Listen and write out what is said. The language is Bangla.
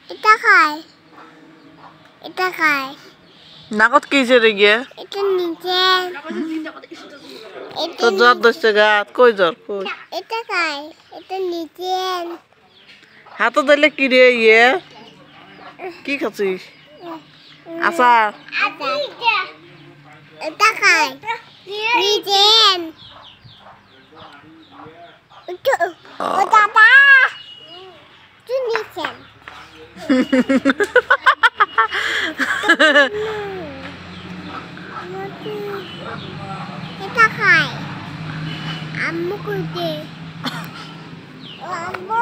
এটা খায় এটা খায় নাকত কি জরে গিয়ে এটা নিচে তো জ্বর ধরছে গাত কই জ্বর কই এটা খায় এটা নিচে হাতে দিলে কি রে ইয়ে কি খাচ্ছিস আচ্ছা এটা খায় নিচে ও দাদা তুই নিচে এটা খায় আম্মু কইতে আম্মু